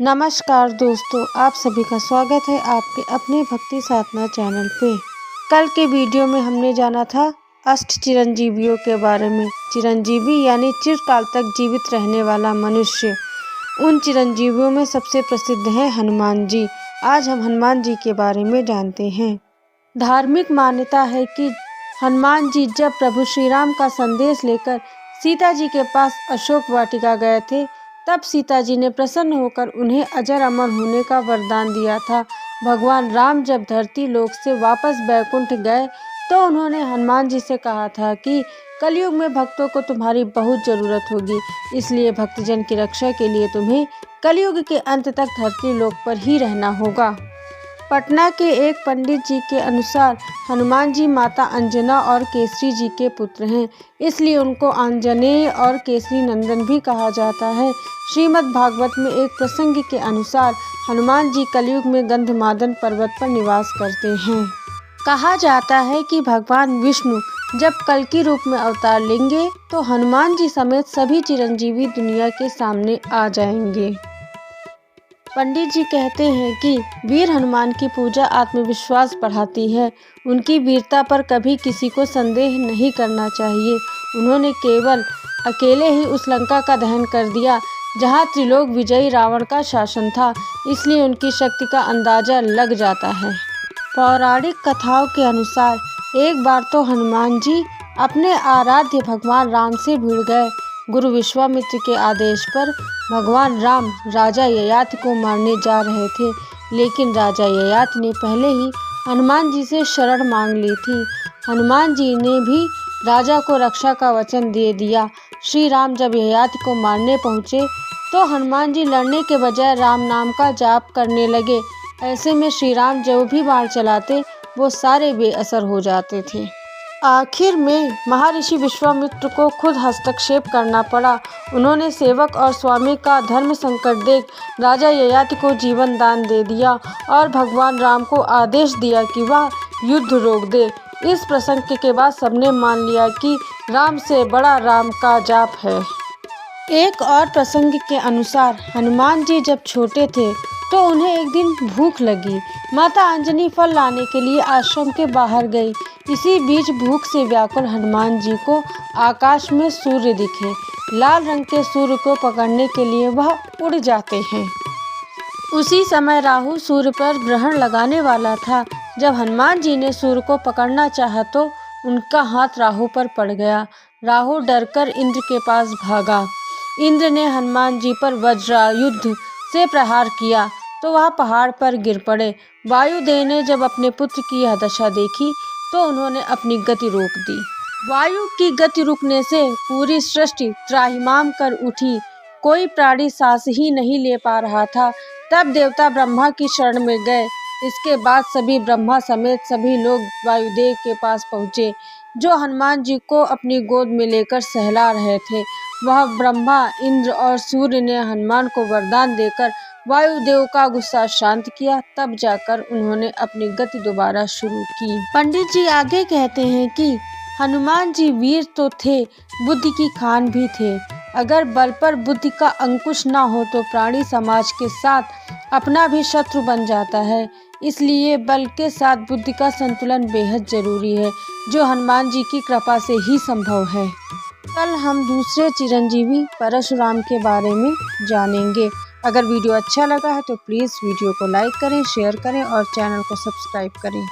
नमस्कार दोस्तों, आप सभी का स्वागत है आपके अपने भक्ति साधना चैनल पे। कल के वीडियो में हमने जाना था अष्ट चिरंजीवियों के बारे में। चिरंजीवी यानी चिरकाल तक जीवित रहने वाला मनुष्य। उन चिरंजीवियों में सबसे प्रसिद्ध है हनुमान जी। आज हम हनुमान जी के बारे में जानते हैं। धार्मिक मान्यता है कि हनुमान जी जब प्रभु श्री राम का संदेश लेकर सीता जी के पास अशोक वाटिका गए थे, तब सीता जी ने प्रसन्न होकर उन्हें अजर अमर होने का वरदान दिया था। भगवान राम जब धरती लोक से वापस बैकुंठ गए तो उन्होंने हनुमान जी से कहा था कि कलयुग में भक्तों को तुम्हारी बहुत ज़रूरत होगी, इसलिए भक्तजन की रक्षा के लिए तुम्हें कलयुग के अंत तक धरती लोक पर ही रहना होगा। पटना के एक पंडित जी के अनुसार हनुमान जी माता अंजना और केसरी जी के पुत्र हैं, इसलिए उनको आंजनेय और केसरी नंदन भी कहा जाता है। श्रीमद् भागवत में एक प्रसंग के अनुसार हनुमान जी कलयुग में गंधमादन पर्वत पर निवास करते हैं। कहा जाता है कि भगवान विष्णु जब कल्कि रूप में अवतार लेंगे तो हनुमान जी समेत सभी चिरंजीवी दुनिया के सामने आ जाएंगे। पंडित जी कहते हैं कि वीर हनुमान की पूजा आत्मविश्वास बढ़ाती है। उनकी वीरता पर कभी किसी को संदेह नहीं करना चाहिए। उन्होंने केवल अकेले ही उस लंका का दहन कर दिया जहां त्रिलोक विजयी रावण का शासन था, इसलिए उनकी शक्ति का अंदाजा लग जाता है। पौराणिक कथाओं के अनुसार एक बार तो हनुमान जी अपने आराध्य भगवान राम से भिड़ गए। गुरु विश्वामित्र के आदेश पर भगवान राम राजा ययाति को मारने जा रहे थे, लेकिन राजा ययाति ने पहले ही हनुमान जी से शरण मांग ली थी। हनुमान जी ने भी राजा को रक्षा का वचन दे दिया। श्री राम जब ययाति को मारने पहुँचे तो हनुमान जी लड़ने के बजाय राम नाम का जाप करने लगे। ऐसे में श्री राम जो भी बाण चलाते वो सारे बेअसर हो जाते थे। आखिर में महर्षि विश्वामित्र को खुद हस्तक्षेप करना पड़ा। उन्होंने सेवक और स्वामी का धर्म संकट देख राजा ययाति को जीवन दान दे दिया और भगवान राम को आदेश दिया कि वह युद्ध रोक दे। इस प्रसंग के बाद सबने मान लिया कि राम से बड़ा राम का जाप है। एक और प्रसंग के अनुसार हनुमान जी जब छोटे थे तो उन्हें एक दिन भूख लगी। माता अंजनी फल लाने के लिए आश्रम के बाहर गई। इसी बीच भूख से व्याकुल हनुमान जी को आकाश में सूर्य दिखे। लाल रंग के सूर्य को पकड़ने के लिए वह उड़ जाते हैं। उसी समय राहु सूर्य पर ग्रहण लगाने वाला था। जब हनुमान जी ने सूर्य को पकड़ना चाहा तो उनका हाथ राहु पर पड़ गया। राहु डरकर इंद्र के पास भागा। इंद्र ने हनुमान जी पर वज्रायुध से प्रहार किया तो वह पहाड़ पर गिर पड़े। वायुदेव ने जब अपने पुत्र की यह दशा देखी तो उन्होंने अपनी गति रोक दी। वायु की गति रुकने से पूरी सृष्टि त्राहिमाम कर उठी। कोई प्राणी सांस ही नहीं ले पा रहा था। तब देवता ब्रह्मा की शरण में गए। इसके बाद सभी ब्रह्मा समेत सभी लोग वायुदेव के पास पहुँचे, जो हनुमान जी को अपनी गोद में लेकर सहला रहे थे। वह ब्रह्मा, इंद्र और सूर्य ने हनुमान को वरदान देकर वायुदेव का गुस्सा शांत किया। तब जाकर उन्होंने अपनी गति दोबारा शुरू की। पंडित जी आगे कहते हैं कि हनुमान जी वीर तो थे, बुद्धि की खान भी थे। अगर बल पर बुद्धि का अंकुश ना हो तो प्राणी समाज के साथ अपना भी शत्रु बन जाता है। इसलिए बल के साथ बुद्धि का संतुलन बेहद जरूरी है, जो हनुमान जी की कृपा से ही संभव है। कल हम दूसरे चिरंजीवी परशुराम के बारे में जानेंगे। अगर वीडियो अच्छा लगा है तो प्लीज़ वीडियो को लाइक करें, शेयर करें और चैनल को सब्सक्राइब करें।